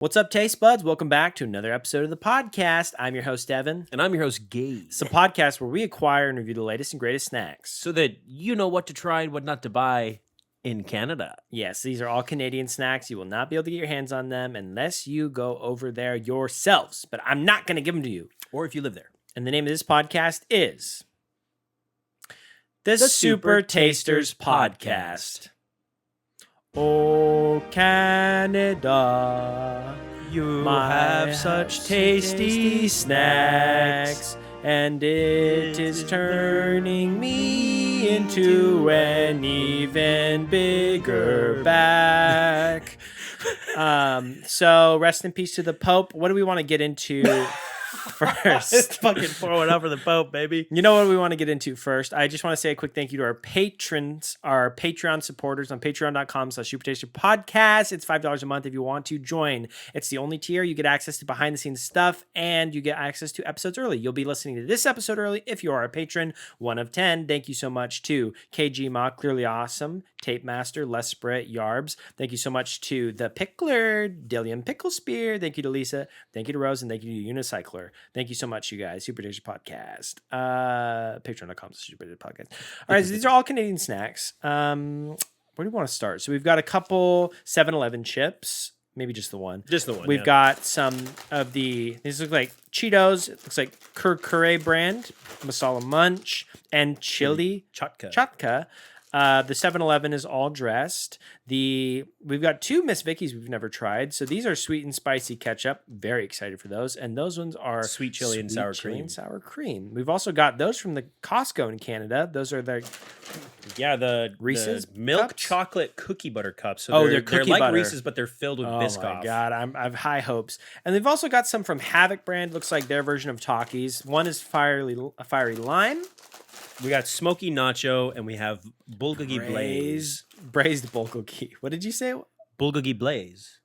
What's up, taste buds? Welcome back to another episode of the podcast. I'm your host, Evan. And I'm your host, Gabe. It's a podcast where we acquire and review the latest and greatest snacks. So that you know what to try and what not to buy in Canada. Yes, these are all Canadian snacks. You will not be able to get your hands on them unless you go over there yourselves. But I'm not going to give them to you. Or if you live there. And the name of this podcast is The Super Tasters Podcast. Oh, Canada, You have such tasty snacks, and it is turning me into an even bigger back. So rest in peace to the Pope. What do we want to get into first? Fucking pour it out for the Pope, baby. You know what we want to get into first? I just want to say a quick thank you to our patrons, our Patreon supporters on patreon.com/supertasterpodcast. It's $5 a month if you want to join. It's the only tier. You get access to behind the scenes stuff and you get access to episodes early. You'll be listening to this episode early if you are a patron, 1 of 10. Thank you so much to KG Ma, Clearly Awesome, Tape Master, Les Britt, Yarbs. Thank you so much to The Pickler, Dillian Pickle Spear. Thank you to Lisa. Thank you to Rose. And thank you to Unicycler. Thank you so much, you guys. Super Taster Podcast. Patreon.com/Super Taster Podcast. All right, so these are all Canadian snacks. Where do we want to start? So we've got a couple 7-Eleven chips. Maybe just the one. Just the one. We've got some of these look like Cheetos. It looks like Kurkure brand, Masala Munch, and Chili Chatka. The 7-Eleven is all dressed. We've got 2 Miss Vickies we've never tried. So these are sweet and spicy ketchup. Very excited for those. And those ones are sweet chili and sour cream. We've also got those from the Costco in Canada. Those are the Reese's the milk cups? Chocolate cookie butter cups. So they're cookie like butter. Reese's, but they're filled with Biscoff. Oh my god, I have high hopes. And they've also got some from Havoc brand. Looks like their version of Takis. One is fiery lime. We got smoky nacho, and we have bulgogi blaze. Braised bulgogi. What did you say? Bulgogi blaze.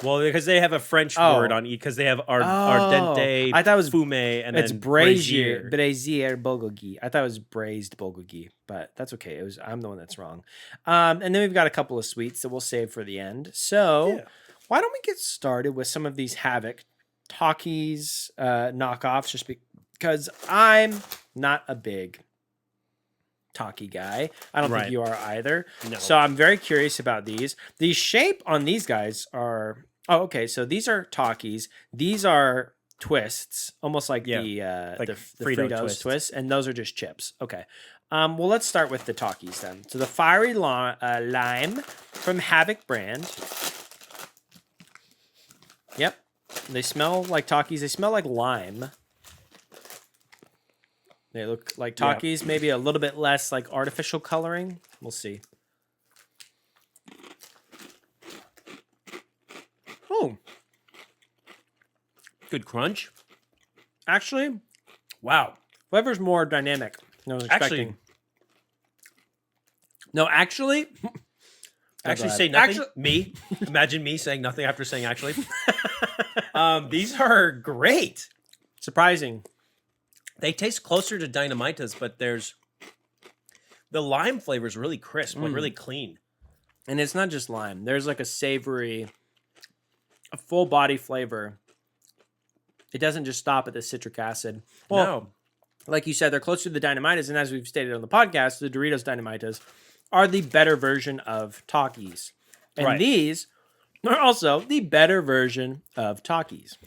Well, because they have a French word on because they have ardente. I thought it was fume, and it's then brazier bulgogi. I thought it was braised bulgogi, but that's okay. I'm the one that's wrong. And then we've got a couple of sweets that we'll save for the end. So why don't we get started with some of these Havoc Takis knockoffs? Just because I'm not a big Taki guy. I don't think you are either. No. So I'm very curious about these. The shape on these guys are... Oh, okay. So these are Takis. These are twists, almost like the Frito twists, and those are just chips. Okay. Well, let's start with the Takis then. So the fiery lime from Havoc brand. Yep. They smell like Takis. They smell like lime. They look like Takis, maybe a little bit less like artificial coloring. We'll see. Oh. Good crunch. Actually, Wow. flavor's more dynamic than I was expecting. Actually, Say nothing. Me. Imagine me saying nothing after saying actually. These are great. surprising. They taste closer to Dynamitas, but the lime flavor is really crisp, like really clean. And it's not just lime. There's like a savory, a full body flavor. It doesn't just stop at the citric acid. Well, No. like you said, they're closer to the Dynamitas, and as we've stated on the podcast, the Doritos Dynamitas are the better version of Takis. And these are also the better version of Takis.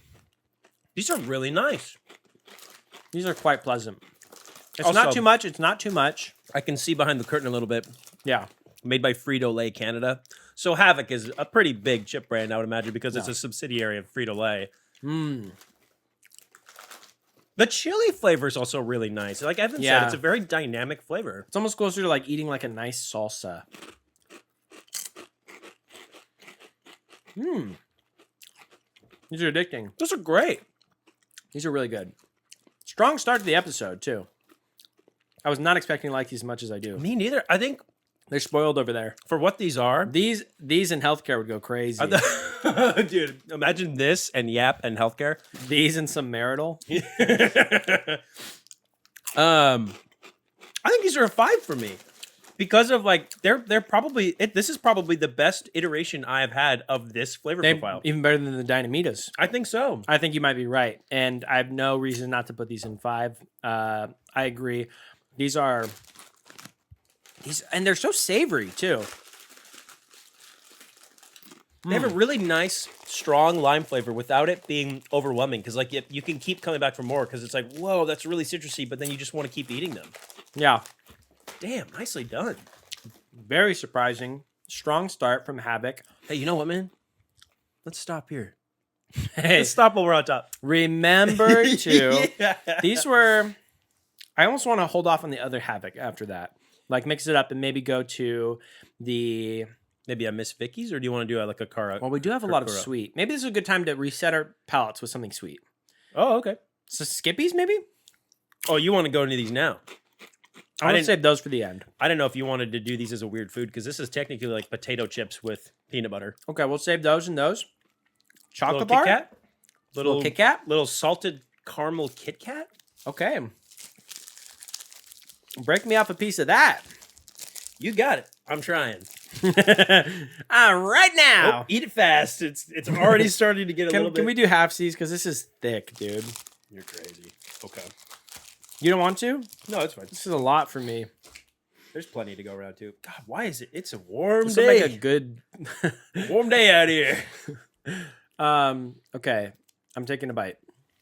These are really nice. These are quite pleasant. It's Also, not too much. It's not too much. I can see behind the curtain a little bit. Yeah. Made by Frito-Lay Canada. So Havoc is a pretty big chip brand, I would imagine, because it's a subsidiary of Frito-Lay. The chili flavor is also really nice. Like Evan said, it's a very dynamic flavor. It's almost closer to like eating like a nice salsa. These are addicting. Those are great. These are really good. Strong start to the episode, too. I was not expecting to like these as much as I do. Me neither. I think They're spoiled over there. for what these are, These in healthcare would go crazy. dude, imagine this and Yap and healthcare. These and some marital. I think these are a 5 for me because of like they're probably this is probably the best iteration I have had of this flavor profile. Even better than the Dynamitas. I think so. I think you might be right, and I have no reason not to put these in 5. I agree. These, and they're so savory too. They have a really nice, strong lime flavor without it being overwhelming. Because like you can keep coming back for more because it's like, whoa, that's really citrusy, but then you just want to keep eating them. Yeah. Damn, nicely done. Very surprising. Strong start from Havoc. Hey, you know what, man? Let's stop here. Hey, Let's stop while we're on top. remember to... Yeah. These were... I almost want to hold off on the other Havoc after that. Like, mix it up and maybe go to the... Maybe a Miss Vicky's, or do you want to do like a car? Well, we do have a lot of sweet. Maybe this is a good time to reset our palates with something sweet. Oh, okay. So Skippy's, maybe? Oh, you want to go into these now? I want to save those for the end. I didn't know if you wanted to do these as a weird food, because this is technically like potato chips with peanut butter. Okay, we'll save those and those. Chocolate Little bar? Kit Kat? Little Kit Kat? Little salted caramel Kit Kat? Okay. Break me off a piece of that. You got it. I'm trying. Right now. Oh, eat it fast. It's already starting to get a little bit. Can we do halfsies? Because this is thick, dude. You're crazy. Okay. You don't want to? No, it's fine. This is a lot for me. There's plenty to go around too. God, why is it? It's a warm This day. will make a good warm day out here. Okay. I'm taking a bite.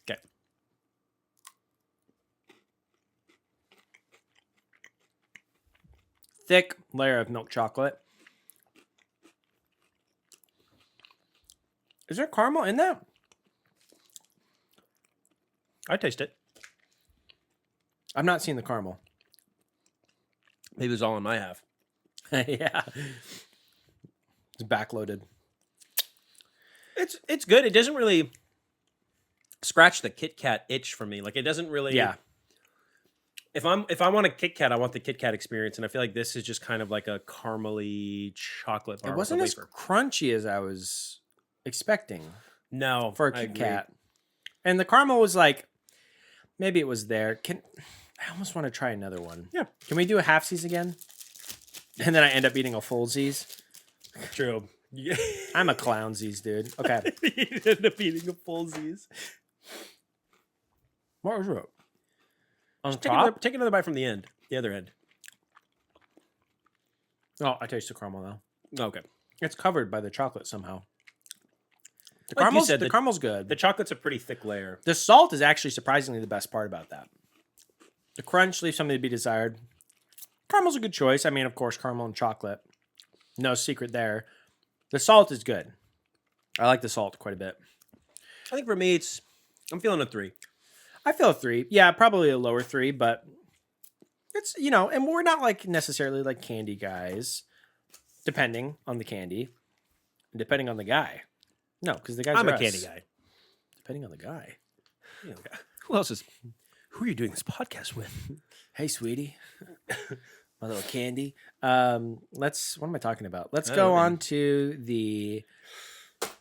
Okay. Thick layer of milk chocolate. Is there caramel in that? I taste it. I'm not seeing the caramel. Maybe it's all in my half. Yeah. It's backloaded. It's good. It doesn't really scratch the Kit Kat itch for me. Like it doesn't really. Yeah. If I want a Kit Kat, I want the Kit Kat experience, and I feel like this is just kind of like a caramely chocolate bar. It wasn't with as a wafer. crunchy as I was expecting No, for a Kit Kat. And the caramel was like, maybe it was there. I almost want to try another one. Yeah. Can we do a halfsies again? And then I end up eating a fullsies. True. Yeah. I'm a clownsies, dude. Okay. You end up eating a fullsies. What was it? On Take another bite from the end. The other end. Oh, I taste the caramel now. Okay. It's covered by the chocolate somehow. Like you said, the caramel's good. The chocolate's a pretty thick layer. The salt is actually surprisingly the best part about that. The crunch leaves something to be desired. Caramel's a good choice. I mean, of course, caramel and chocolate. No secret there. The salt is good. I like the salt quite a bit. I think for me, I'm feeling a 3. I feel a 3. Yeah, probably a lower 3, but it's, and we're not like necessarily like candy guys, depending on the candy, depending on the guy. No, because the guys I'm are a candy guy. Depending on the guy. Who are you doing this podcast with? Hey, sweetie. My little candy. What am I talking about? Let's go on to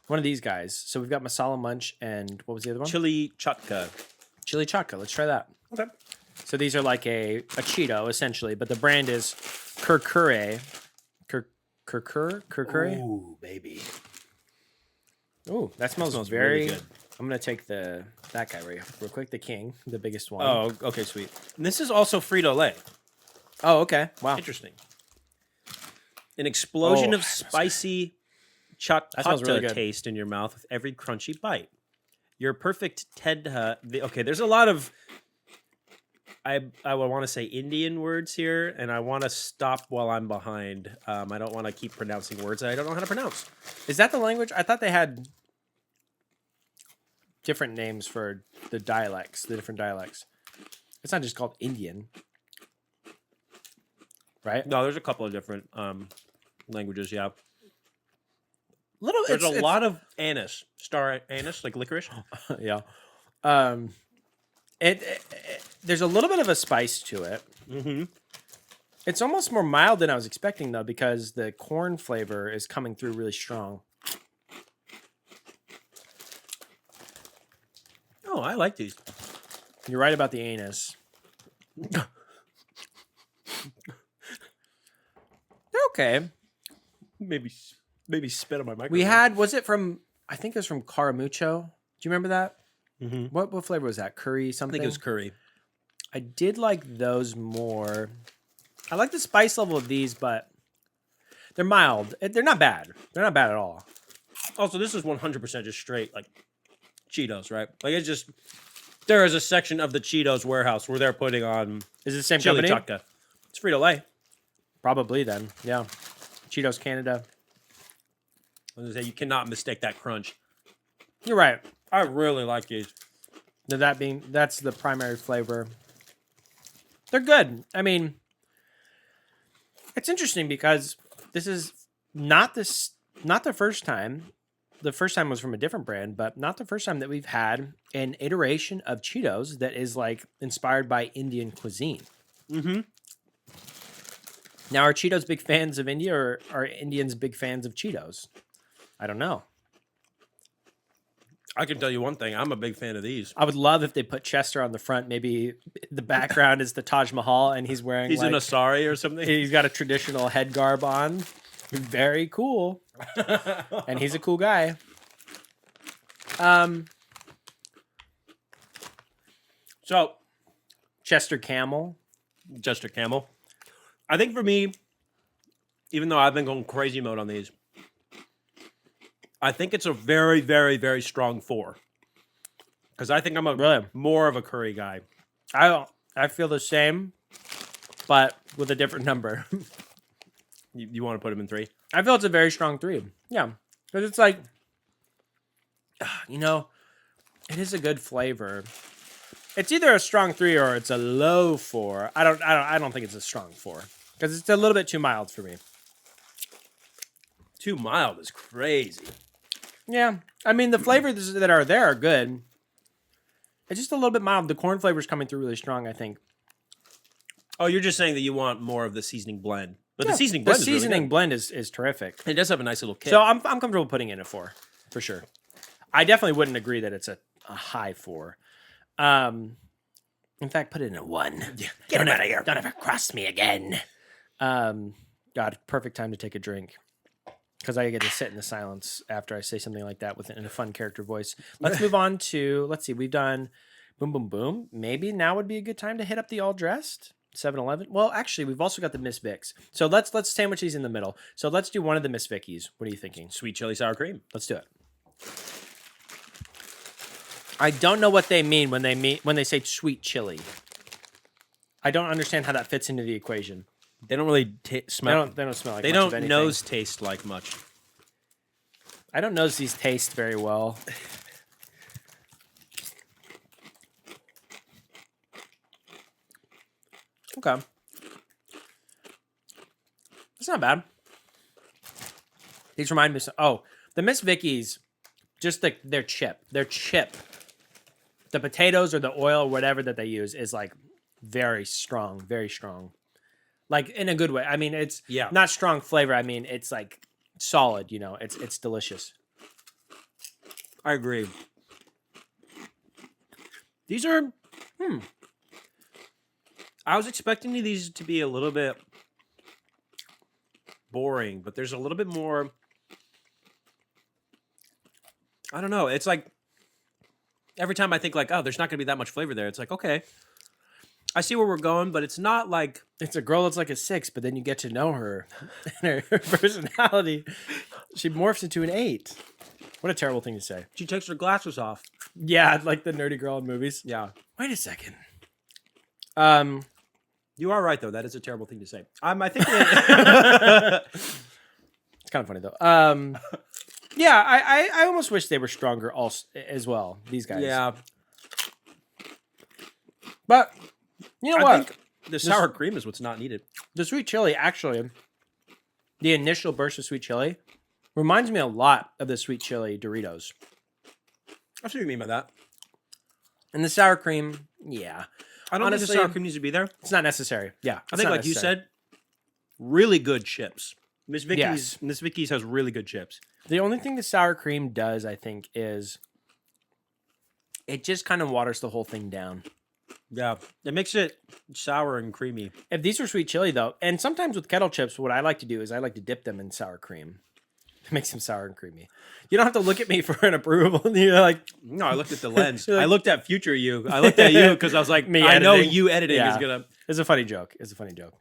one of these guys. So we've got Masala Munch and what was the other one? Chili Chatka. Chili Chatka. Let's try that. Okay. So these are like a Cheeto, essentially, but the brand is Kurkure. Kurkure? Ooh, baby. Ooh, that smells really good. I'm going to take that guy real quick, the king, the biggest one. Oh, okay, sweet. And this is also Frito-Lay. Oh, okay. Wow. Interesting. An explosion of that smells spicy That smells really good. taste in your mouth with every crunchy bite. Your perfect okay, there's a lot of I would want to say Indian words here, and I want to stop while I'm behind. I don't want to keep pronouncing words that I don't know how to pronounce. Is that the language? I thought they had different names for the different dialects. It's not just called Indian, right? No, there's a couple of different languages, yeah. There's a lot of anise, star anise, like licorice. Yeah. There's a little bit of a spice to it. Mm-hmm. It's almost more mild than I was expecting, though, because the corn flavor is coming through really strong. Oh, I like these. You're right about the anus. okay. Maybe spit on my microphone. We had, was it from, I think it was from Caramucho. Do you remember that? Mm-hmm. What flavor was that? Curry I something? think it was curry. I did like those more. I like the spice level of these, but they're mild. They're not bad. They're not bad at all. Also, this is 100% just straight like Cheetos, right? Like it's just there is a section of the Cheetos warehouse where they're putting on Is it the same chili company? taka. It's Frito-Lay. Probably then. Yeah. Cheetos Canada. I was gonna say you cannot mistake that crunch. You're right. I really like these. That's the primary flavor. They're good. I mean, it's interesting because this is not the first time. The first time was from a different brand, but not the first time that we've had an iteration of Cheetos that is like inspired by Indian cuisine. Mm-hmm. Now, are Cheetos big fans of India, or are Indians big fans of Cheetos? I don't know. I can tell you one thing. I'm a big fan of these. I would love if they put Chester on the front. Maybe the background is the Taj Mahal, and he's wearing He's in a sari or something. he's got a traditional head garb on. Very cool. And he's a cool guy. So, Chester Camel. Chester Camel. I think for me, even though I've been going crazy mode on these, I think it's a very, very, very strong 4. Because I think I'm Really? more of a curry guy. I feel the same, but with a different number. You want to put him in 3? I feel it's a very strong 3. Yeah, because it's like, it is a good flavor. It's either a strong 3 or it's a low 4. I don't think it's a strong 4 because it's a little bit too mild for me. Too mild is crazy. Yeah, I mean the flavors that are there are good. It's just a little bit mild. The corn flavor's coming through really strong, I think. Oh, you're just saying that you want more of the seasoning blend. But Yeah, the seasoning blend is really good. blend is terrific. It does have a nice little kick. So I'm comfortable putting it in a 4 for sure. I definitely wouldn't agree that it's a high 4. In fact, put it in a 1. Yeah, get him out of here. Don't ever cross me again. God, perfect time to take a drink. Because I get to sit in the silence after I say something like that in a fun character voice. Let's move on to, let's see, we've done Boom Boom Boom. Maybe now would be a good time to hit up the All Dressed. 7-Eleven. Well, actually, we've also got the Miss Vicks. So let's sandwich these in the middle. So let's do one of the Miss Vickies. What are you thinking? Sweet chili sour cream. Let's do it. I don't know what they mean when they say sweet chili. I don't understand how that fits into the equation. They don't really smell. They don't smell like They much of don't anything. nose taste like much. I don't nose these taste very well. Okay. It's not bad. These remind me of, the Miss Vickies, just their chip. Their chip. The potatoes or the oil or whatever that they use is like very strong, very strong. Like in a good way. I mean, it's not strong flavor. I mean, it's like solid, it's delicious. I agree. These are I was expecting these to be a little bit boring, but there's a little bit more. I don't know. It's like every time I think like, oh, there's not going to be that much flavor there. It's like, okay, I see where we're going, but it's not like it's a girl that's like a 6, but then you get to know her and her personality. She morphs into an 8. What a terrible thing to say. she takes her glasses off. Yeah, like the nerdy girl in movies. Yeah. Wait a second. You are right, though. That is a terrible thing to say. I think it's kind of funny though. Yeah, I almost wish they were stronger as well. These guys. Yeah. But you know I what? think the sour cream is what's not needed. The sweet chili, actually, the initial burst of sweet chili reminds me a lot of the sweet chili Doritos. I see what you mean by that. And the sour cream, yeah. I don't think the sour cream needs to be there. It's not necessary. Yeah. I think, like you said, really good chips. Miss Vicky's, Yes. Miss Vicky's has really good chips. The only thing the sour cream does, I think, is it just kind of waters the whole thing down. Yeah, it makes it sour and creamy. If these were sweet chili though, and sometimes with kettle chips, what I like to do is I like to dip them in sour cream. It makes them sour and creamy. You don't have to look at me for an approval. You're like, No, I looked at the lens. You're like- I looked at future you. I looked at you because I was like, Me I know editing. you editing Yeah. is gonna. it's a funny joke. It's a funny joke.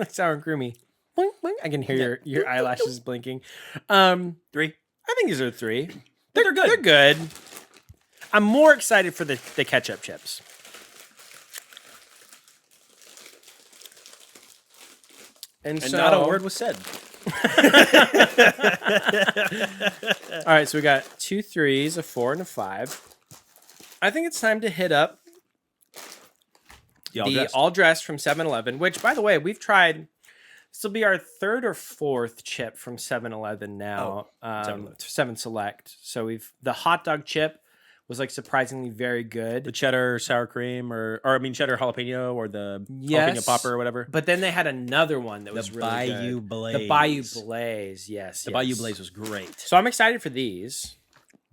Sour and creamy. Boing, boing. I can hear your eyelashes blinking. 3. I think these are 3. They're good. They're good. I'm more excited for the ketchup chips. And so, not a word was said. All right, so we got 2 3s, a 4, and a 5. I think it's time to hit up the all dressed from 7-Eleven, which, by the way, we've tried. This will be our 3rd or 4th chip from 7-Eleven now. 7 Select. So the hot dog chip was like surprisingly very good. The cheddar sour cream, or I mean cheddar jalapeno, or the Yes. jalapeno popper or whatever. But then they had another one that was The really Bayou good. Blaze. The Bayou Blaze, yes. The yes. Bayou Blaze was great. So I'm excited for these.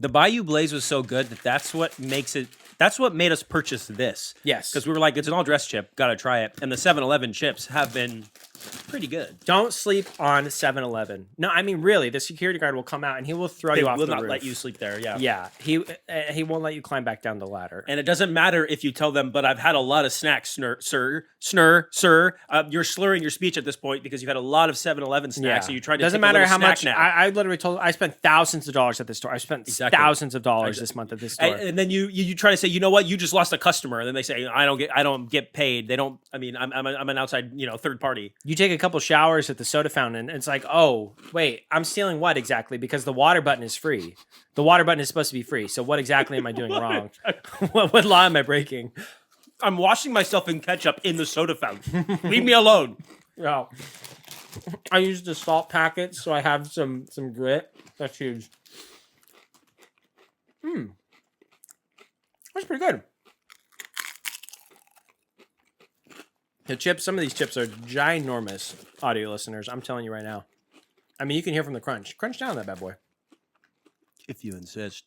The Bayou Blaze was so good that's what makes it. That's what made us purchase this. Yes. Because we were like, it's an all dress chip, gotta try it. And the 7-Eleven chips have been pretty good. Don't sleep on 7-Eleven. No, I mean really, the security guard will come out and he will throw They you off will the not roof. let you sleep there. Yeah. Yeah, he won't let you climb back down the ladder. And it doesn't matter if you tell them, but I've had a lot of snacks, sir. You're slurring your speech at this point because you've had a lot of 7-Eleven snacks. So you try to doesn't take a matter little how snack much. nap. I literally told. I spent thousands of dollars at this store. I spent Exactly. thousands of dollars this month at this store. And then you try to say, you know what, you just lost a customer, and then they say, I don't get paid. They don't. I mean, I'm an outside third party. You take a couple showers at the soda fountain, and it's like, oh wait, I'm stealing what exactly? Because the water button is free. The water button is supposed to be free. So what exactly am I doing wrong? what law am I breaking? I'm washing myself in ketchup in the soda fountain. Leave me alone. Yeah. I use the salt packets, so I have some grit. That's huge. That's pretty good. The chips, some of these chips are ginormous, audio listeners. I'm telling you right now. I mean, you can hear from the crunch. Crunch down that bad boy. If you insist.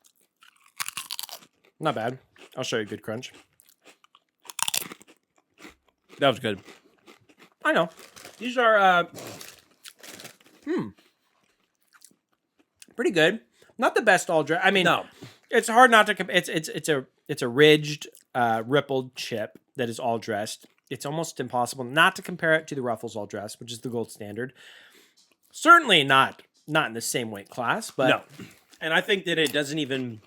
Not bad. I'll show you a good crunch. That was good. I know. These are Pretty good. Not the best all dress. I mean, no. it's hard not to. It's a ridged, rippled chip that is all dressed. It's almost impossible not to compare it to the Ruffles all dressed, which is the gold standard. Certainly not in the same weight class, but No. And I think that it doesn't even.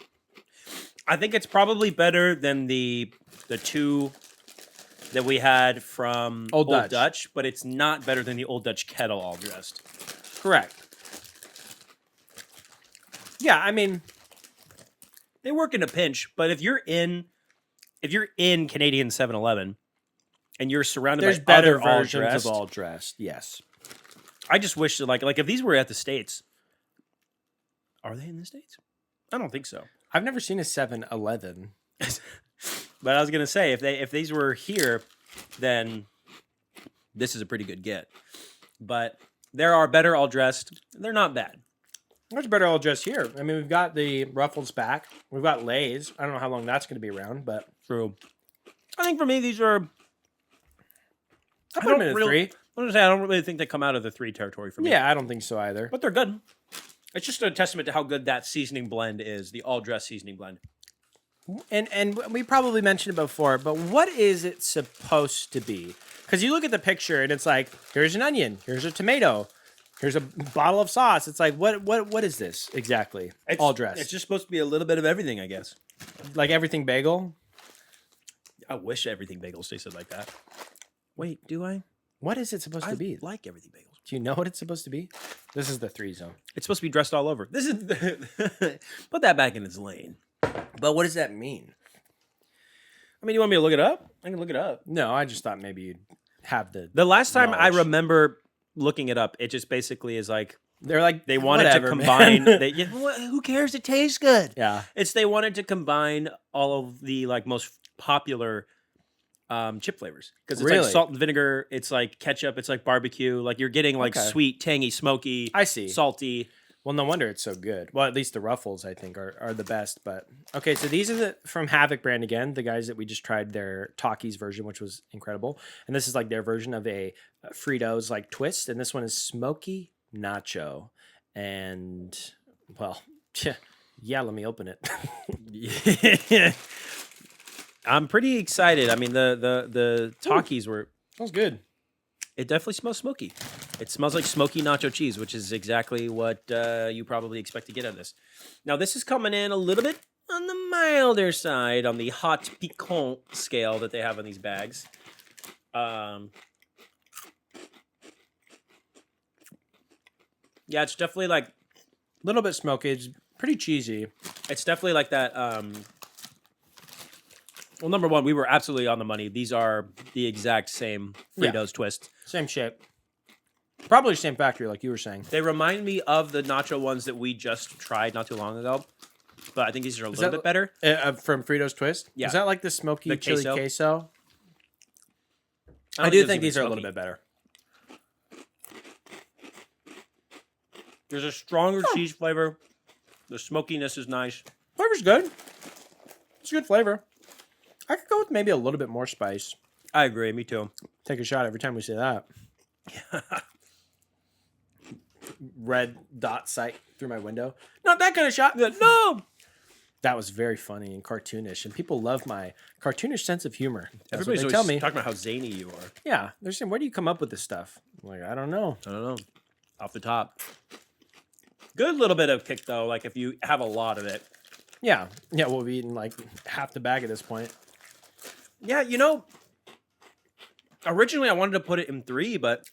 I think it's probably better than the 2 that we had from Old Dutch. but it's not better than the Old Dutch kettle all dressed. correct. Yeah, I mean, They work in a pinch, but if you're in Canadian 7-Eleven and you're surrounded there's by better other all versions dressed, of all dressed. Yes. I just wish that like if these were at the States, are they in the States? I don't think so. I've never seen a 7-Eleven. But I was gonna say if these were here, then this is a pretty good get. But there are better all dressed. They're not bad. Much better all dressed here. I mean, we've got the Ruffles back. We've got Lay's. I don't know how long that's going to be around, but True. I think for me these are. I put them in a 3. I'm gonna say I don't really think they come out of the 3 territory for me. Yeah, I don't think so either. But they're good. It's just a testament to how good that seasoning blend is, the all dress seasoning blend. And we probably mentioned it before, but what is it supposed to be? Because you look at the picture and it's like, here's an onion, here's a tomato, here's a bottle of sauce. It's like, what is this exactly? All dressed. It's just supposed to be a little bit of everything, I guess. Like everything bagel? I wish everything bagels tasted like that. Wait, do I? What is it supposed to be? like everything bagels. Do you know what it's supposed to be? This is the 3 zone. It's supposed to be dressed all over. This is put that back in its lane. But what does that mean? I mean, you want me to look it up? I can look it up. No, I just thought maybe you'd have The last time I knowledge. remember looking it up, it just basically is like They're like, they wanted whatever, to combine. man. Who cares? It tastes good. Yeah. It's they wanted to combine all of the like most popular chip flavors because it's Really? like salt and vinegar. It's like ketchup. It's like barbecue. Like you're getting like Okay. sweet, tangy, smoky. I see. Salty. Well, no wonder it's so good. Well, at least the ruffles I think are the best. But okay, so these are from Havoc brand again. The guys that we just tried their Takis version, which was incredible, and this is like their version of a Fritos like twist, and this one is smoky nacho, and well, yeah. Let me open it. I'm pretty excited. I mean, the Takis were. Smells good. It definitely smells smoky. It smells like smoky nacho cheese, which is exactly what you probably expect to get out of this. Now, this is coming in a little bit on the milder side on the hot piquant scale that they have on these bags. Yeah, it's definitely like A little bit smoky. It's pretty cheesy. it's definitely like that. Well, number one, we were absolutely on the money. These are the exact same Fritos twist. Same shape. Probably same factory, like you were saying. They remind me of the nacho ones that we just tried not too long ago, but I think these are a little bit better. From Fritos Twist? Yeah. Is that like the smoky The chili queso? I don't do it's think even these are a little smoky. bit better. There's a stronger cheese flavor. The smokiness is nice. Flavor's good. It's a good flavor. I could go with maybe a little bit more spice. I agree. Me too. Take a shot every time we say that. Red dot sight through my window. Not that kind of shot. No. That was very funny and cartoonish, and people love my cartoonish sense of humor. That's Everybody's what they always tell me. talking about how zany you are. Yeah, they're saying, "Where do you come up with this stuff?" I'm like, I don't know. I don't know. Off the top. Good little bit of kick though. Like if you have a lot of it. Yeah, we'll be eating like half the bag at this point. Yeah, originally I wanted to put it in 3, but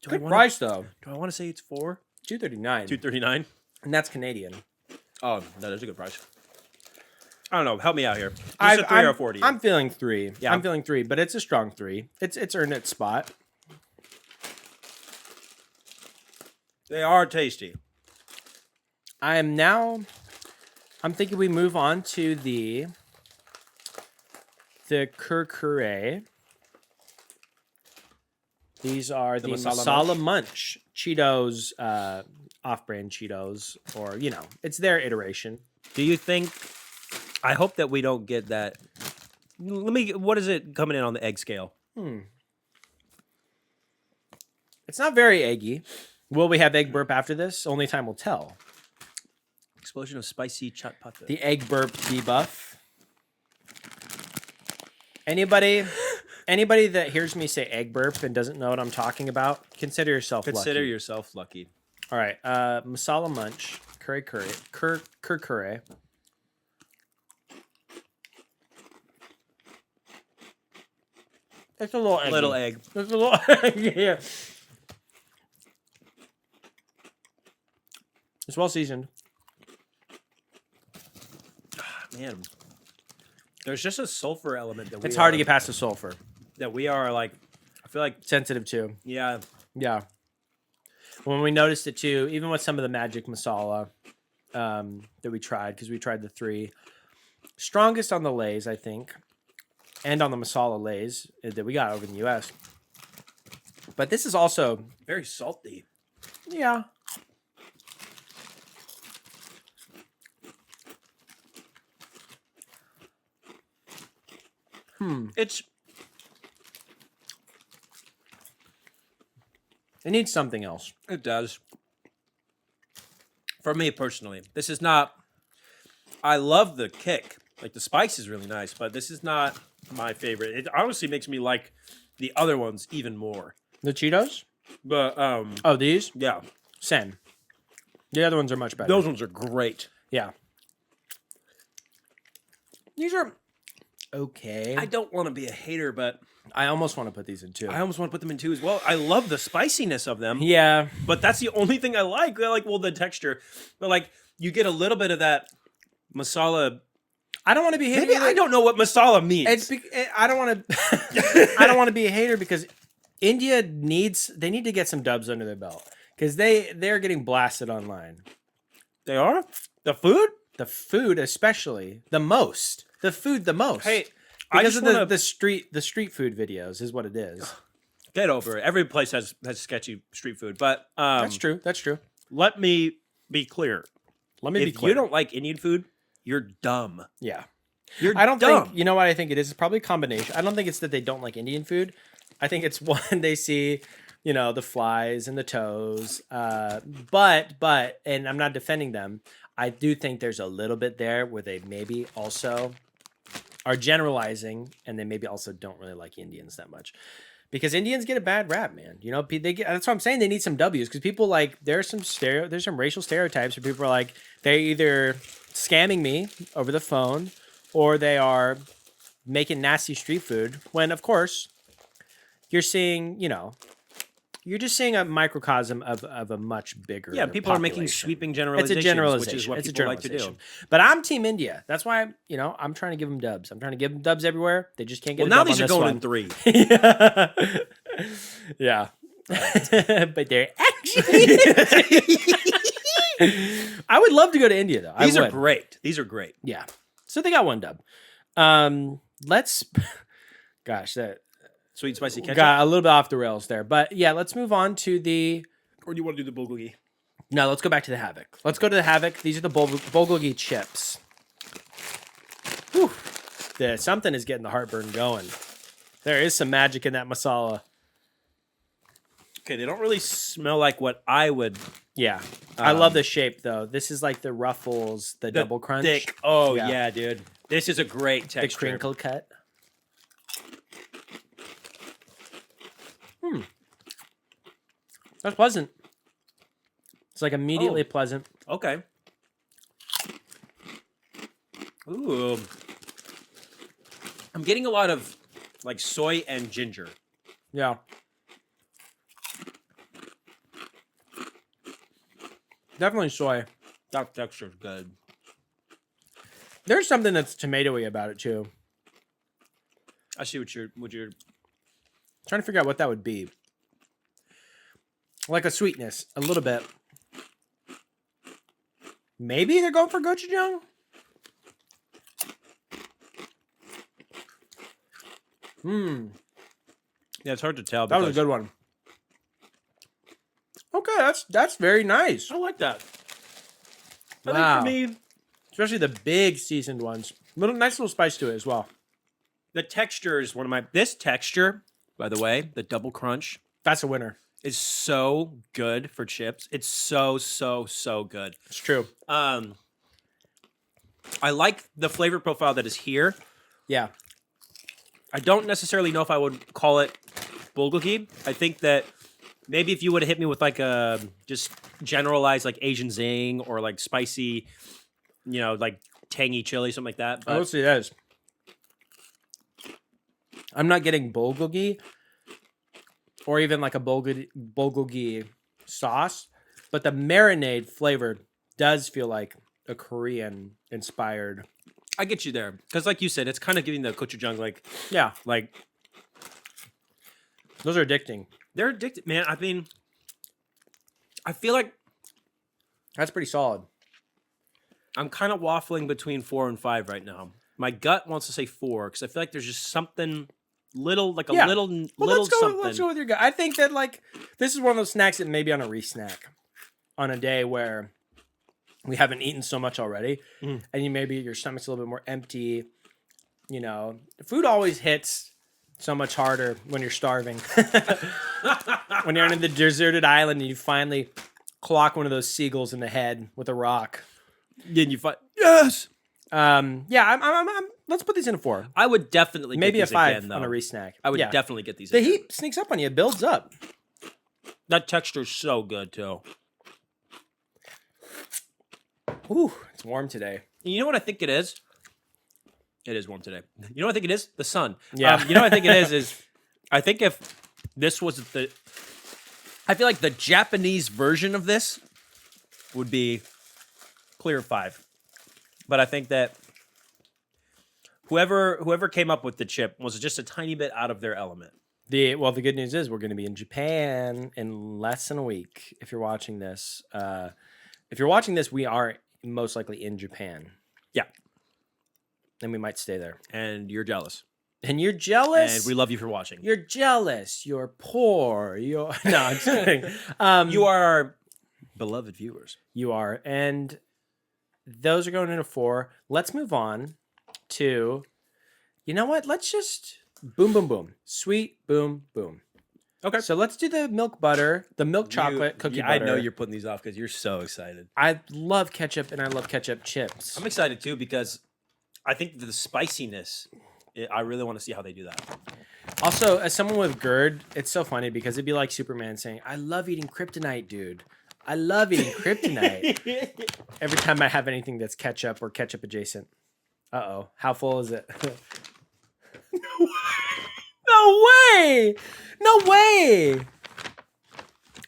Good price though. Do I want to say it's 4? $2.39, $2.39. and that's Canadian. Oh, no, that's a good price. I don't know. Help me out here. Is it a 3 or a 4 to you? I'm feeling 3. Yeah. I'm feeling 3, but it's a strong 3. It's earned its spot. They are tasty. I'm thinking we move on to the Kurkure. These are the Masala Munch Cheetos, off-brand Cheetos, or it's their iteration. Do you think? I hope that we don't get that. What is it coming in on the egg scale? It's not very eggy. Will we have egg burp after this? Only time will tell. Explosion of spicy chat pata. The egg burp debuff. Anybody that hears me say egg burp and doesn't know what I'm talking about, consider yourself lucky. Consider yourself lucky. All right, Masala Munch, Kurkure. It's a little eggy. Little egg. It's a little yeah. It's well seasoned. Man, there's just a sulfur element that It's hard to get past the sulfur. That we are like, I feel like, Sensitive too. yeah. Yeah. When we noticed it too, even with some of the magic masala that we tried, because we tried the 3. Strongest on the Lays, I think, and on the masala Lays that we got over in the U.S. But this is also, Very salty. yeah. It needs something else. It does. For me personally, this is not. I love the kick. Like the spice is really nice, but this is not my favorite. It honestly makes me like the other ones even more. The Cheetos? But Oh, these? yeah, Same. The other ones are much better. those ones are great. Yeah. These are okay. I don't want to be a hater, but I almost want to put these in 2. I almost want to put them in 2 as well. I love the spiciness of them. Yeah. But that's the only thing I like. I like, well, the texture. But like, you get a little bit of that masala. I don't want to be hating. Maybe I don't know what masala means. I don't want to. I don't want to be a hater because India they need to get some dubs under their belt because they're getting blasted online. They are? The food? The food, especially the most. The food, the most. Hey, I because just of wanna, the street food videos is what it is. Get over it. Every place has sketchy street food, but That's true. That's true. let me be clear. Let me be If clear. you don't like Indian food, you're dumb. Yeah. You're I don't dumb. think, you know what I think it is? It's probably a combination. I don't think it's that they don't like Indian food. I think it's one, they see, you know, the flies and the toes. But, and I'm not defending them. I do think there's a little bit there where they maybe also are generalizing and they maybe also don't really like Indians that much. Because Indians get a bad rap, man. You know, that's what I'm saying. They need some W's because people like there's some racial stereotypes where people are like they're either scamming me over the phone or they are making nasty street food. When of course you're seeing, you know, you're just seeing a microcosm of a much bigger. Yeah, people are making population. sweeping generalizations, It's a generalization. which is what It's a people like to do. generalization. But I'm Team India. That's why, you know, I'm trying to give them dubs. I'm trying to give them dubs everywhere. They just can't get. Well, a now dub these on are this going one. in 3. Yeah. But they're actually. I would love to go to India though. These I are would. great. These are great. Yeah. So they got one dub. Let's. Gosh, that Sweet spicy ketchup. got a little bit off the rails there, but yeah, let's move on to the. Or do you want to do the bulgogi? No, let's go back to the Havoc. Let's go to the Havoc. These are the bulgogi chips. Whew. Something is getting the heartburn going. There is some magic in that masala. Okay, they don't really smell like what I would. Yeah. I love the shape, though. This is like the Ruffles, the double crunch. Thick. Oh, Yeah. yeah, dude. This is a great The texture. crinkle cut. That's pleasant. It's like immediately pleasant. Okay. Ooh. I'm getting a lot of like soy and ginger. Yeah. Definitely soy. That texture's good. There's something that's tomatoey about it too. I see what you're Trying to figure out what that would be. Like a sweetness, a little bit. Maybe they're going for gochujang? Yeah, it's hard to tell. That was a good one. Okay, that's very nice. I like that. Wow. I think for me, Especially the big seasoned ones. Nice little spice to it as well. the texture is one of my. This texture, by the way, the double crunch That's a winner. is so good for chips. It's so good. It's true. I like the flavor profile that is here. Yeah. I don't necessarily know if I would call it bulgogi. I think that maybe if you would have hit me with like a just generalized like Asian zing or like spicy, you know, like tangy chili, something like that. But Let's see that is. I'm not getting bulgogi or even like a bulgogi sauce, but the marinade flavor does feel like a Korean inspired. I get you there because, like you said, it's kind of giving the gochujang Yeah, like those are addicting. they're addicted, man. I mean, I feel like That's pretty solid. I'm kind of waffling between 4 and 5 right now. My gut wants to say 4 because I feel like there's just something little, like a Yeah. little Well, something. let's go with your gut. I think that like this is one of those snacks that maybe on a re-snack on a day where we haven't eaten so much already, and you maybe your stomach's a little bit more empty. You know, food always hits so much harder when you're starving. When you're on the deserted island and you finally clock one of those seagulls in the head with a rock. Then you find yes. Yeah, I'm let's put these in a 4. I would definitely Maybe get a these 5 again, though. on a re-snack. I would Yeah. definitely get these. The again. heat sneaks up on you. It builds up. That texture's so good too. Ooh, it's warm today. You know what I think it is? It is warm today. You know what I think it is? The sun. Yeah. You know what I think it is I think if this was I feel like the Japanese version of this would be clear 5. But I think that whoever came up with the chip was just a tiny bit out of their element. The good news is we're going to be in Japan in less than a week. If you're watching this, we are most likely in Japan. Yeah. And we might stay there. And you're jealous. And you're jealous. And we love you for watching. You're jealous. You're poor. You're no, I'm just kidding. You are our beloved viewers. You are, and those are going into 4. Let's move on to. You know what? Let's just boom, boom, boom. Sweet, boom, boom. Okay. So let's do the milk butter, the milk chocolate cookie butter. I know you're putting these off because you're so excited. I love ketchup and I love ketchup chips. I'm excited too because I think the spiciness, I really want to see how they do that. Also, as someone with GERD, it's so funny because it'd be like Superman saying, I love eating kryptonite, dude. I love eating kryptonite. Every time I have anything that's ketchup or ketchup adjacent. Uh-oh. How full is it? No way! No way!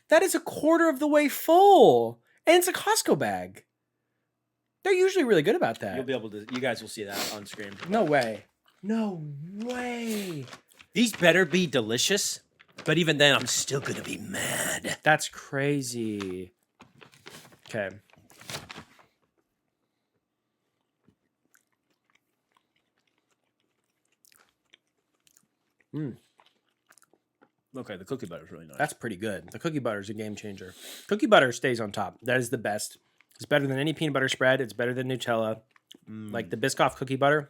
That is a quarter of the way full. And it's a Costco bag. They're usually really good about that. You'll be able to, you guys will see that on screen. No way. No way. These better be delicious, but even then, I'm still going to be mad. That's crazy. Okay. Okay, the cookie butter is really nice. That's pretty good. The cookie butter is a game changer. Cookie butter stays on top. That is the best. It's better than any peanut butter spread. It's better than Nutella. Like the Biscoff cookie butter.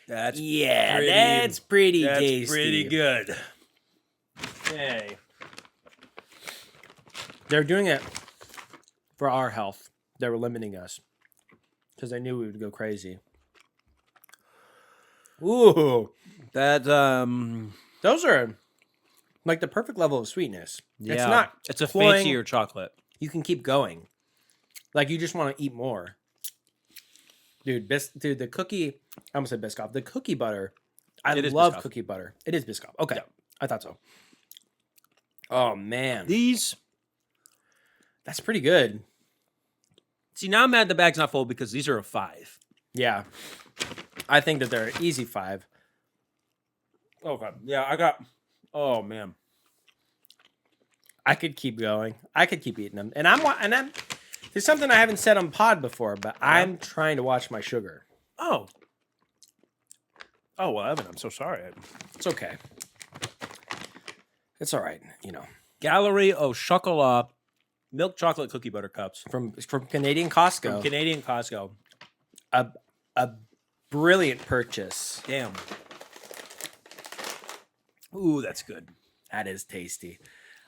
That's pretty that's tasty. pretty good. Hey. They're doing it for our health. They were limiting us because they knew we would go crazy. Ooh, That those are like the perfect level of sweetness. yeah, It's not. it's a cloying. fancier chocolate. You can keep going. Like you just want to eat more. Dude, the cookie. I almost said Biscoff. The cookie butter. I It is love Biscoff. cookie butter. It is Biscoff. Okay, Yeah. I thought so. Oh man, These that's pretty good. see now I'm mad the bag's not full because these are a 5. Yeah, I think that they're an easy 5. Okay, yeah, I got. Oh man, I could keep going. I could keep eating them, and I'm. There's something I haven't said on pod before, but I'm trying to watch my sugar. oh well, Evan, I'm so sorry. It's okay. It's all right, you know. Gallery au Chocolat milk chocolate cookie butter cups From Canadian Costco, from Canadian Costco. a brilliant purchase. Damn. Ooh, that's good. That is tasty.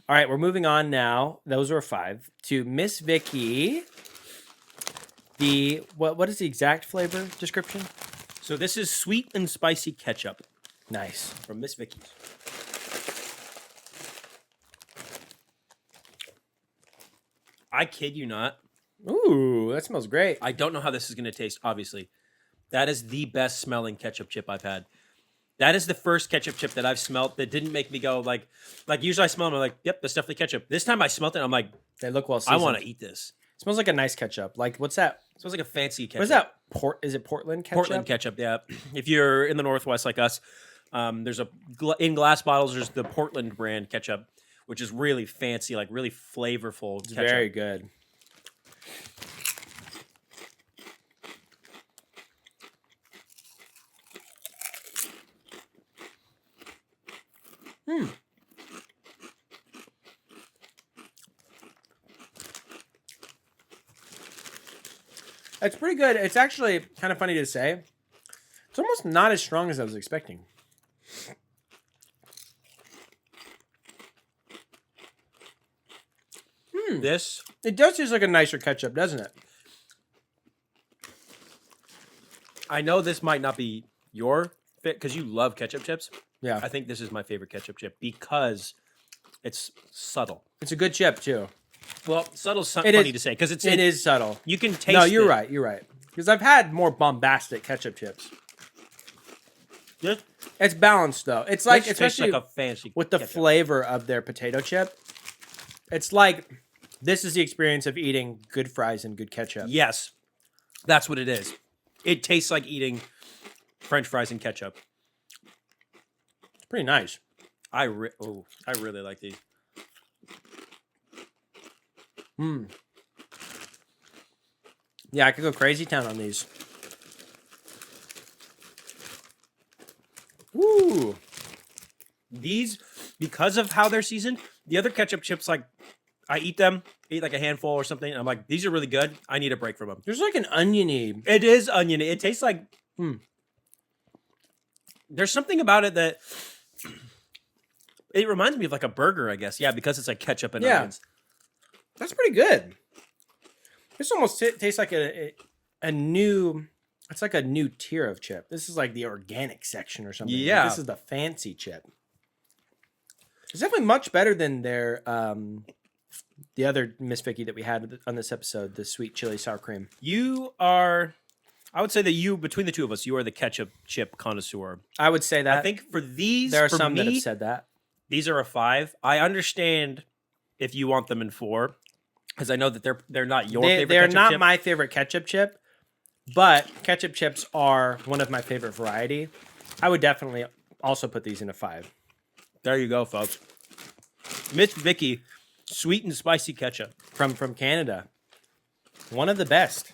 All right, we're moving on now. Those were 5 to Miss Vicky. The what is the exact flavor description? So this is sweet and spicy ketchup Nice. from Miss Vicky's. I kid you not. Ooh, that smells great. I don't know how this is going to taste, obviously. That is the best smelling ketchup chip I've had. That is the first ketchup chip that I've smelt that didn't make me go like usually I smell them, I'm like, yep, that's definitely ketchup. This time I smelt it, I'm like, They look well I seasoned. want to eat this. Smells like a nice ketchup. Like what's that? It smells like a fancy ketchup. What is that? Is it Portland ketchup? Portland ketchup, yeah. If you're in the Northwest like us, there's in glass bottles, there's the Portland brand ketchup, which is really fancy, like really flavorful It's ketchup. very good. It's pretty good. It's actually kind of funny to say. It's almost not as strong as I was expecting. This, It does taste like a nicer ketchup, doesn't it? I know this might not be your fit because you love ketchup chips. Yeah. I think this is my favorite ketchup chip because it's subtle. It's a good chip, too. Well, subtle's It funny is- to say because it is subtle. You can taste. No, you're it. right. You're right. Because I've had more bombastic ketchup chips. This, It's balanced, though. It's like, this tastes especially like a fancy with the ketchup. flavor of their potato chip. It's like, this is the experience of eating good fries and good ketchup. Yes, that's what it is. It tastes like eating French fries and ketchup. It's pretty nice. I really like these. Yeah, I could go crazy town on these. These, because of how they're seasoned, the other ketchup chips, like I eat them, eat like a handful or something. And I'm like, these are really good. I need a break from them. There's like an oniony. It is onion. It tastes like. There's something about it that it reminds me of like a burger, I guess. Yeah, because it's like ketchup and onions. That's pretty good. This almost tastes like a new. It's like a new tier of chip. This is like the organic section or something. Yeah. Like this is the fancy chip. It's definitely much better than their the other Miss Vicky that we had on this episode, the sweet chili sour cream. You are, I would say that between the two of us, you are the ketchup chip connoisseur. I would say that. I think for these, there are for some me, that have said that. These are a 5. I understand if you want them in 4, because I know that they're not your favorite. They're ketchup not chip. my favorite ketchup chip, but ketchup chips are one of my favorite variety. I would definitely also put these in a 5. There you go, folks. Miss Vicky, sweet and spicy ketchup from Canada. One of the best.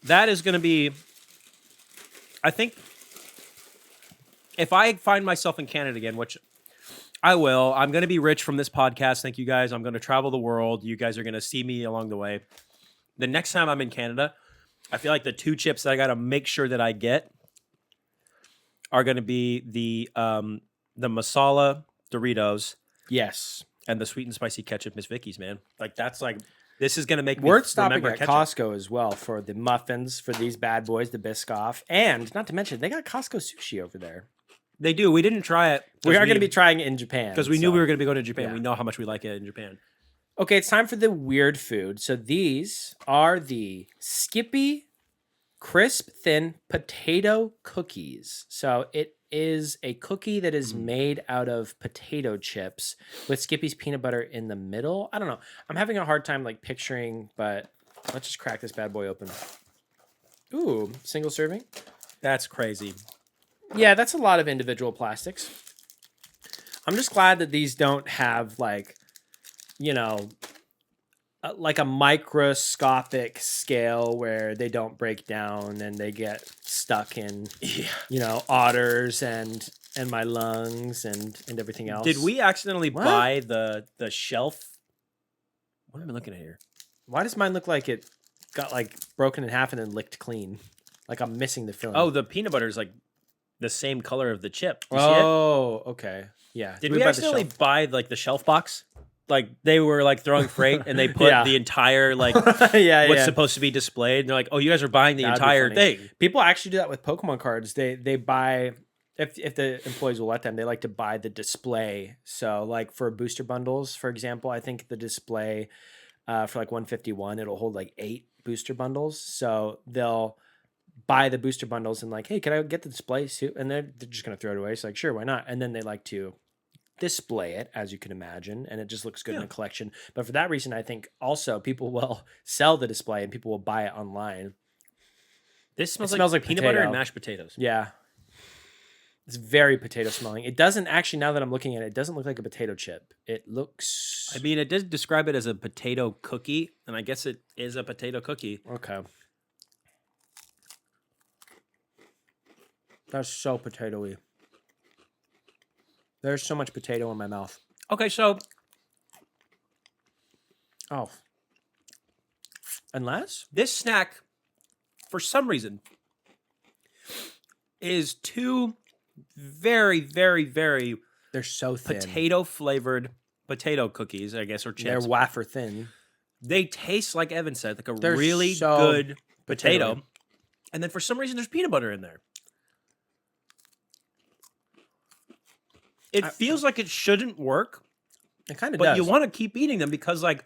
That is going to be, I think, if I find myself in Canada again, which I will, I'm going to be rich from this podcast. Thank you guys. I'm going to travel the world. You guys are going to see me along the way. The next time I'm in Canada, I feel like the 2 chips that I got to make sure that I get are going to be the masala Doritos. Yes. And the sweet and spicy ketchup Miss Vicky's, man. Like, that's like, this is going to make me We're stopping remember at ketchup. Costco as well for the muffins, for these bad boys, the Biscoff. And not to mention, they got Costco sushi over there. They do. We didn't try it. We are going to be trying it in Japan. Because we knew we were going to be going to Japan. Yeah. We know how much we like it in Japan. Okay, it's time for the weird food. So these are the Skippy crisp thin potato cookies. So it is a cookie that is made out of potato chips with Skippy's peanut butter in the middle. I don't know. I'm having a hard time like picturing, but let's just crack this bad boy open. Ooh, single serving. That's crazy. Yeah, that's a lot of individual plastics. I'm just glad that these don't have like, you know, like a microscopic scale where they don't break down and they get stuck in, you know, otters and my lungs and everything else. Did we accidentally buy the shelf? What am I looking at here? Why does mine look like it got like broken in half and then licked clean? Like I'm missing the filling. Oh, the peanut butter is like the same color of the chip. You see it? Oh, okay. Yeah. Did we accidentally buy like the shelf box? Like they were like throwing freight and they put the entire like what's supposed to be displayed. And they're like, oh, you guys are buying the entire thing. People actually do that with Pokemon cards. They buy if the employees will let them, they like to buy the display. So like for booster bundles, for example, I think the display for like 151, it'll hold like 8 booster bundles. So they'll buy the booster bundles and like, hey, can I get the display suit? And they're just gonna throw it away. It's like, sure, why not? And then they like to display it, as you can imagine, and it just looks good in a collection. But for that reason, I think also people will sell the display and people will buy it online. This smells like peanut butter and mashed potatoes. Yeah. It's very potato smelling. It doesn't actually, now that I'm looking at it, it doesn't look like a potato chip. It looks... I mean, it does describe it as a potato cookie, and I guess it is a potato cookie. Okay. That's so potatoey. There's so much potato in my mouth. Okay, so... Oh. Unless? This snack, for some reason, is too very, very, very... They're so thin. Potato-flavored potato cookies, I guess, or chips. They're wafer thin. They taste, like Evan said, like They're really so good potato. potato-y. And then for some reason, there's peanut butter in there. It feels like it shouldn't work. It kind of but does. you want to keep eating them because, like,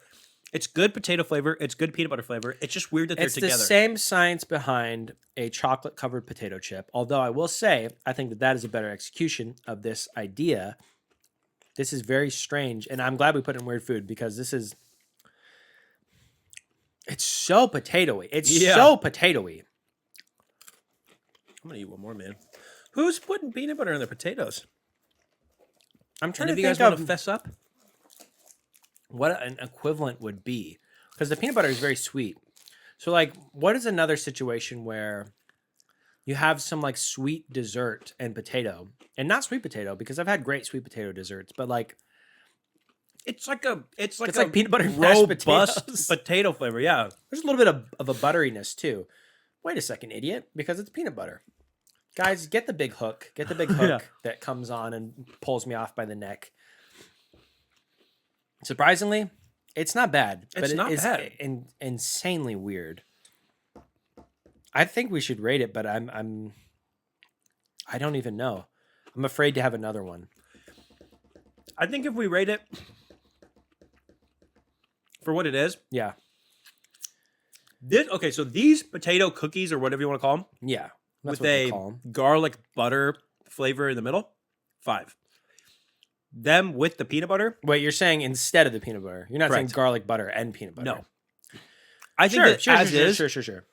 it's good potato flavor. It's good peanut butter flavor. It's just weird that they're together. It's the same science behind a chocolate-covered potato chip. Although I will say, I think that is a better execution of this idea. This is very strange, and I'm glad we put it in weird food because this is... It's so potatoey. It's so potatoey. I'm going to eat one more, man. Who's putting peanut butter in their potatoes? I'm trying to to think think you guys want to of fess up? what an equivalent would be. Because the peanut butter is very sweet. So, like, what is another situation where, you have some like sweet dessert and potato, and not sweet potato because I've had great sweet potato desserts, but like It's like it's like peanut butter and mashed robust potatoes. potato flavor. Yeah. There's a little bit of a butteriness too. Wait a second, idiot, because it's peanut butter. Guys, get the big hook. Get the big hook Yeah. that comes on and pulls me off by the neck. Surprisingly, it's not bad. It's but not it is bad. insanely weird. I think we should rate it, but I don't even know. I'm afraid to have another one. I think if we rate it for what it is, Yeah. so these potato cookies or whatever you want to call them, Yeah. That's with what they a call 'em. garlic butter flavor in the middle, 5. Them with the peanut butter, Wait, you're saying instead of the peanut butter? You're not saying Correct. garlic butter and peanut butter? no. I think that Sure.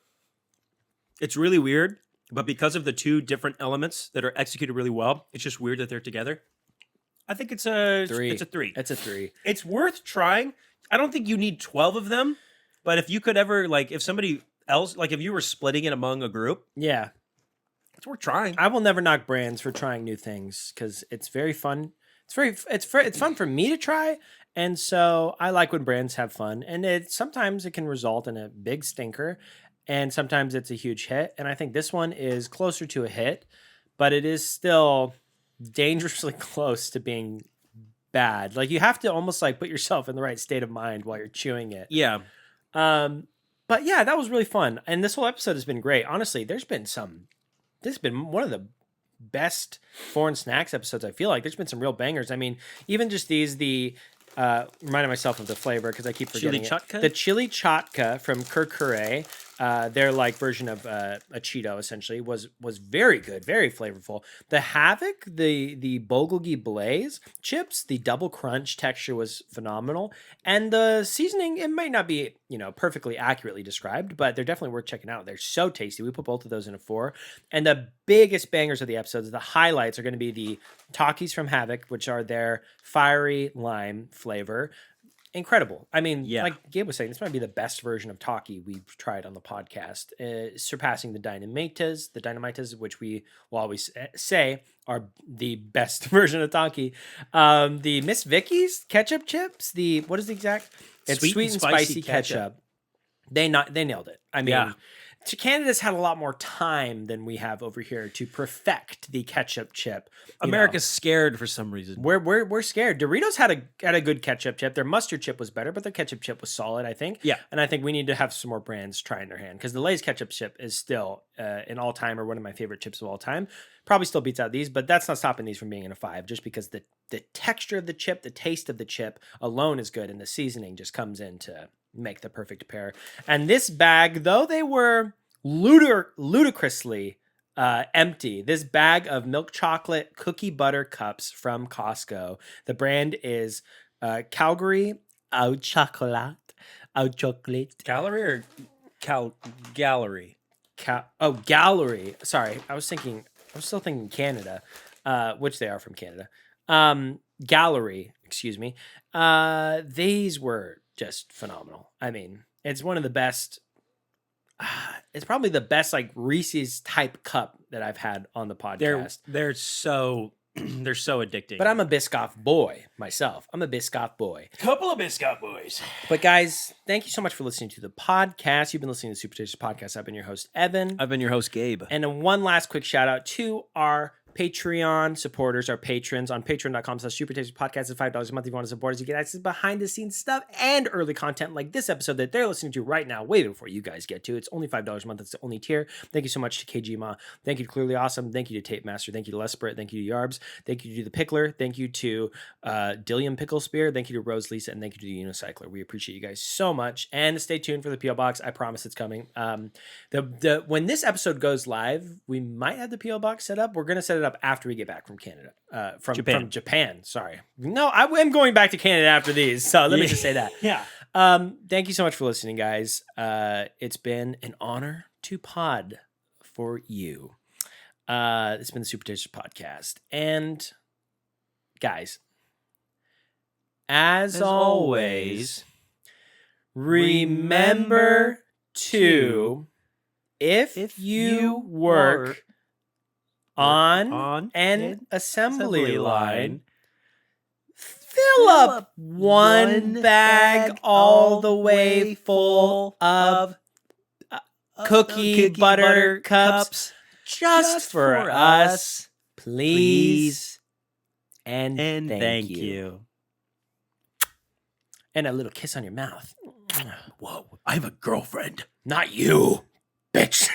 it's really weird, but because of the two different elements that are executed really well, it's just weird that they're together. I think it's a 3. It's a 3. It's a 3. It's worth trying. I don't think you need 12 of them, but if you could ever like, if somebody else, like if you were splitting it among a group, Yeah. it's worth trying. I will never knock brands for trying new things because it's very fun. It's fun for me to try, and so I like when brands have fun. And sometimes it can result in a big stinker, and sometimes it's a huge hit. And I think this one is closer to a hit, but it is still dangerously close to being bad. Like you have to almost like put yourself in the right state of mind while you're chewing it. Yeah. But yeah, that was really fun, and this whole episode has been great. Honestly, this has been one of the best foreign snacks episodes. I feel like there's been some real bangers. I mean, even just reminded myself of the flavor because I keep forgetting Chili it. chatka? The chili chatka from Kurkure, their like version of a Cheeto essentially was very good, very flavorful. The Havoc, the Bulgogi Blaze chips, the double crunch texture was phenomenal, and the seasoning, it might not be perfectly accurately described, but they're definitely worth checking out. They're so tasty. We put both of those in a 4, and the biggest bangers of the episodes, the highlights, are going to be the Takis from Havoc, which are their fiery lime flavor. Incredible. I mean, Yeah. like Gabe was saying, this might be the best version of Taki we've tried on the podcast, surpassing the Dynamitas, which we will always say are the best version of Taki. The Miss Vicky's ketchup chips, what is the exact? It's sweet and spicy ketchup. They nailed it. I mean, Yeah. Canada's had a lot more time than we have over here to perfect the ketchup chip. America's scared for some reason. We're scared. Doritos had a good ketchup chip. Their mustard chip was better, but their ketchup chip was solid, I think. Yeah. And I think we need to have some more brands trying their hand because the Lay's ketchup chip is still an all-timer, one of my favorite chips of all time. Probably still beats out these, but that's not stopping these from being in a 5 just because the texture of the chip, the taste of the chip alone is good, and the seasoning just comes in to make the perfect pair. And this bag, though they were ludicrously empty, this bag of milk chocolate cookie butter cups from Costco. The brand is Calgary au chocolat. Gallery or gallery? Gallery. Sorry, I was still thinking Canada, which they are from Canada. Gallery, excuse me. These were just phenomenal. I mean, it's one of the best. It's probably the best like Reese's type cup that I've had on the podcast. They're so they're so addicting. But I'm a Biscoff boy myself. I'm a Biscoff boy. Couple of Biscoff boys. But guys, thank you so much for listening to the podcast. You've been listening to the Super Tasty Podcast. I've been your host, Evan. I've been your host, Gabe. And then one last quick shout out to our Patreon supporters, our patrons on patreon.com/Super Tasty Podcast at $5 a month. If you want to support us, you get access to behind the scenes stuff and early content like this episode that they're listening to right now, way before you guys get to. It's only $5 a month. It's the only tier. Thank you so much to KG Ma. Thank you to Clearly Awesome. Thank you to Tape Master. Thank you to Lesprit. Thank you to Yarbs. Thank you to The Pickler. Thank you to Dilliam Pickle Spear. Thank you to Rose Lisa. And thank you to the Unicycler. We appreciate you guys so much. And stay tuned for the PO Box. I promise it's coming. When this episode goes live, we might have the PO Box set up. We're going to set it up after we get back from Canada, from Japan. Sorry. No, I am going back to Canada after these. So let me just say that. Yeah. Thank you so much for listening, guys. It's been an honor to pod for you. It's been the Super Tasty Podcast. And guys, as always, remember to if you work on an assembly line, fill up one bag all the way full of cookie butter cups just for us, please. And thank you. And a little kiss on your mouth. Whoa, I have a girlfriend. Not you, bitch.